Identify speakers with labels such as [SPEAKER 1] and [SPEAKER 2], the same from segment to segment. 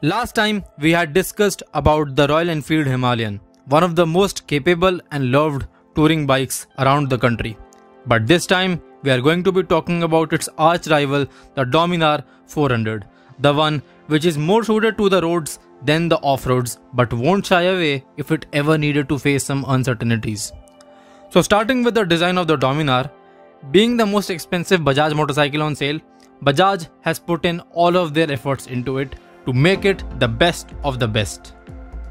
[SPEAKER 1] Last time we had discussed about the Royal Enfield Himalayan, one of the most capable and loved touring bikes around the country. But this time we are going to be talking about its arch rival, the Dominar 400, the one which is more suited to the roads than the off-roads but won't shy away if it ever needed to face some uncertainties. So starting with the design of the Dominar, being the most expensive Bajaj motorcycle on sale, Bajaj has put in all of their efforts into it to make it the best of the best.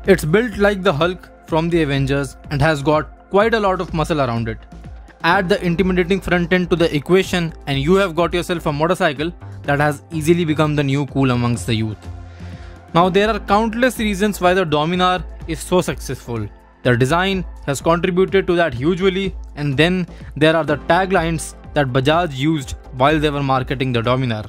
[SPEAKER 1] It's built like the Hulk from the Avengers and has got quite a lot of muscle around it. Add the intimidating front end to the equation and you have got yourself a motorcycle that has easily become the new cool amongst the youth. Now there are countless reasons why the Dominar is so successful. The design has contributed to that hugely, and then there are the taglines that Bajaj used while they were marketing the Dominar.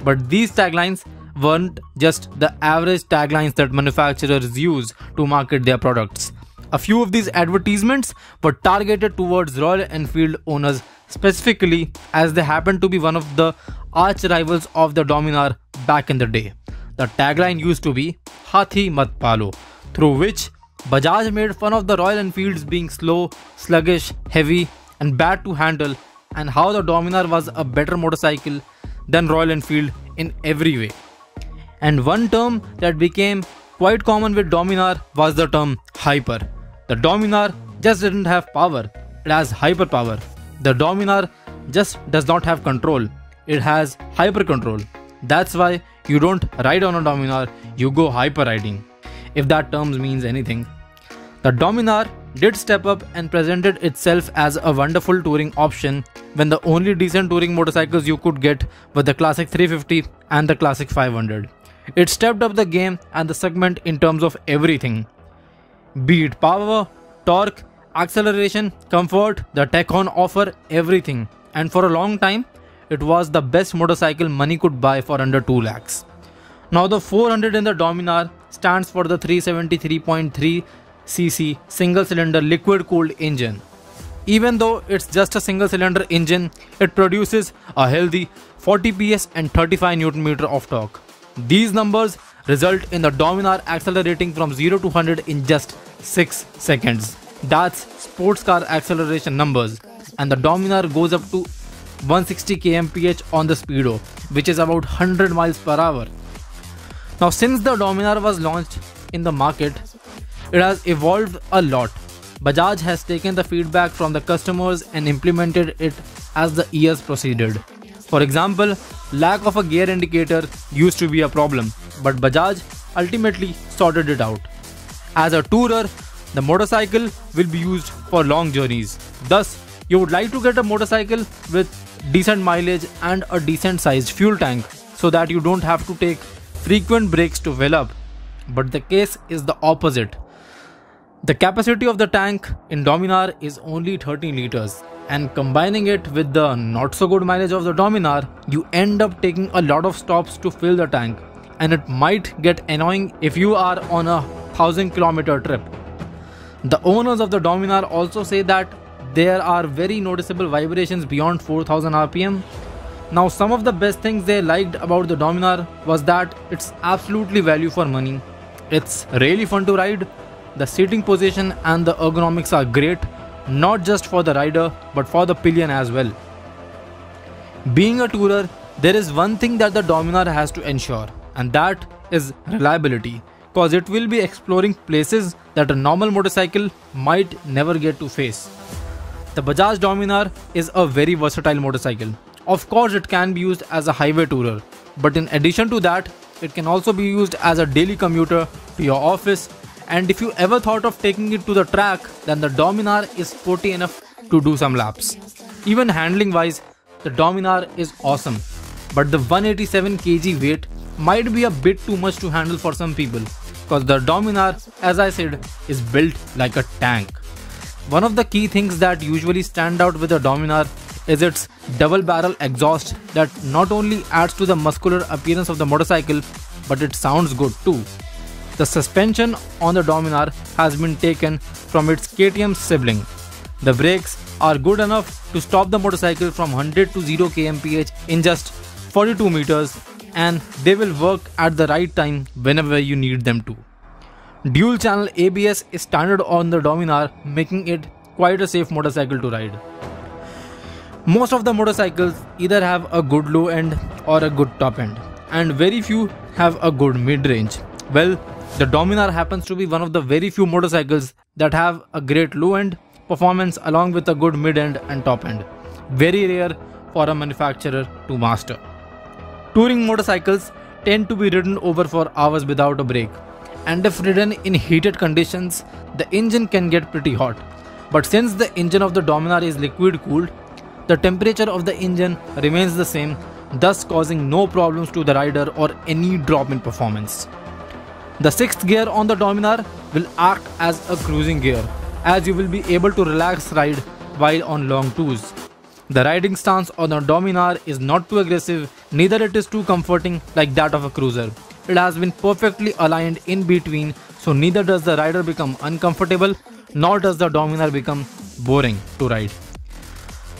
[SPEAKER 1] But these taglines weren't just the average taglines that manufacturers use to market their products. A few of these advertisements were targeted towards Royal Enfield owners specifically, as they happened to be one of the arch rivals of the Dominar back in the day. The tagline used to be "Hathi Mat Palo," through which Bajaj made fun of the Royal Enfields being slow, sluggish, heavy and bad to handle, and how the Dominar was a better motorcycle than Royal Enfield in every way. And one term that became quite common with Dominar was the term hyper. The Dominar just didn't have power, it has hyper power. The Dominar just does not have control, it has hyper control. That's why you don't ride on a Dominar, you go hyper riding, if that term means anything. The Dominar did step up and presented itself as a wonderful touring option when the only decent touring motorcycles you could get were the Classic 350 and the Classic 500. It stepped up the game and the segment in terms of everything. Be it power, torque, acceleration, comfort, the tech on offer, everything. And for a long time, it was the best motorcycle money could buy for under 2 lakhs. Now the 400 in the Dominar stands for the 373.3cc single-cylinder liquid-cooled engine. Even though it's just a single-cylinder engine, it produces a healthy 40 PS and 35 Nm of torque. These numbers result in the Dominar accelerating from 0 to 100 in just 6 seconds. That's sports car acceleration numbers, and the Dominar goes up to 160 kmph on the Speedo, which is about 100 miles per hour. Now since the Dominar was launched in the market, it has evolved a lot. Bajaj has taken the feedback from the customers and implemented it as the years proceeded. For example, lack of a gear indicator used to be a problem, but Bajaj ultimately sorted it out. As a tourer, the motorcycle will be used for long journeys. Thus, you would like to get a motorcycle with decent mileage and a decent sized fuel tank so that you don't have to take frequent breaks to fill up. But the case is the opposite. The capacity of the tank in Dominar is only 13 liters, and combining it with the not so good mileage of the Dominar, you end up taking a lot of stops to fill the tank, and it might get annoying if you are on a 1000-kilometer trip. The owners of the Dominar also say that there are very noticeable vibrations beyond 4000 rpm. Now some of the best things they liked about the Dominar was that it's absolutely value for money. It's really fun to ride. The seating position and the ergonomics are great, not just for the rider but for the pillion as well. Being a tourer, there is one thing that the Dominar has to ensure, and that is reliability, cause it will be exploring places that a normal motorcycle might never get to face. The Bajaj Dominar is a very versatile motorcycle. Of course it can be used as a highway tourer, but in addition to that, it can also be used as a daily commuter to your office. And if you ever thought of taking it to the track, then the Dominar is sporty enough to do some laps. Even handling wise, the Dominar is awesome, but the 187 kg weight might be a bit too much to handle for some people, because the Dominar, as I said, is built like a tank. One of the key things that usually stand out with the Dominar is its double barrel exhaust that not only adds to the muscular appearance of the motorcycle, but it sounds good too. The suspension on the Dominar has been taken from its KTM sibling. The brakes are good enough to stop the motorcycle from 100 to 0 kmph in just 42 meters, and they will work at the right time whenever you need them to. Dual channel ABS is standard on the Dominar, making it quite a safe motorcycle to ride. Most of the motorcycles either have a good low end or a good top end, and very few have a good mid range. Well, the Dominar happens to be one of the very few motorcycles that have a great low end performance along with a good mid end and top end. Very rare for a manufacturer to master. Touring motorcycles tend to be ridden over for hours without a break, and if ridden in heated conditions, the engine can get pretty hot. But since the engine of the Dominar is liquid cooled, the temperature of the engine remains the same, thus causing no problems to the rider or any drop in performance. The 6th gear on the Dominar will act as a cruising gear, as you will be able to relax ride while on long tours. The riding stance on the Dominar is not too aggressive, neither it is too comforting like that of a cruiser. It has been perfectly aligned in between, so neither does the rider become uncomfortable nor does the Dominar become boring to ride.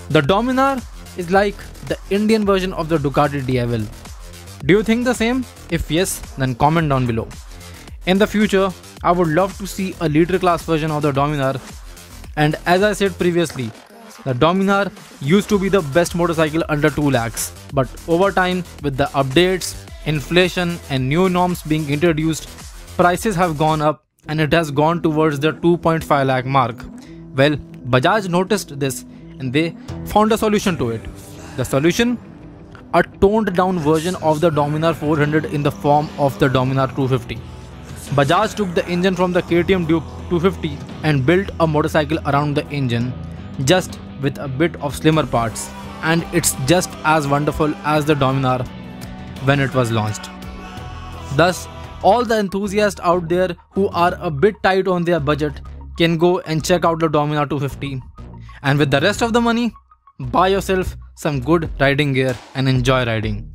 [SPEAKER 1] The Dominar is like the Indian version of the Ducati DIL. Do you think the same? If yes, then comment down below. In the future, I would love to see a liter class version of the Dominar, and as I said previously, the Dominar used to be the best motorcycle under 2 lakhs, but over time with the updates, inflation and new norms being introduced, prices have gone up and it has gone towards the 2.5 lakh mark. Well, Bajaj noticed this and they found a solution to it. The solution? A toned down version of the Dominar 400 in the form of the Dominar 250. Bajaj took the engine from the KTM Duke 250 and built a motorcycle around the engine, just with a bit of slimmer parts, and it's just as wonderful as the Dominar when it was launched. Thus, all the enthusiasts out there who are a bit tight on their budget can go and check out the Dominar 250, and with the rest of the money, buy yourself some good riding gear and enjoy riding.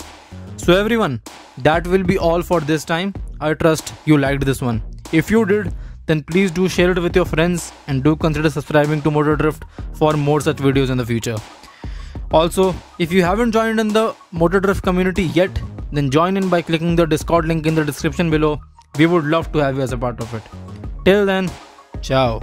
[SPEAKER 1] So everyone, that will be all for this time. I trust you liked this one. If you did, then please do share it with your friends and do consider subscribing to Motor Drift for more such videos in the future. Also, if you haven't joined in the Motor Drift community yet, then join in by clicking the Discord link in the description below. We would love to have you as a part of it. Till then, ciao.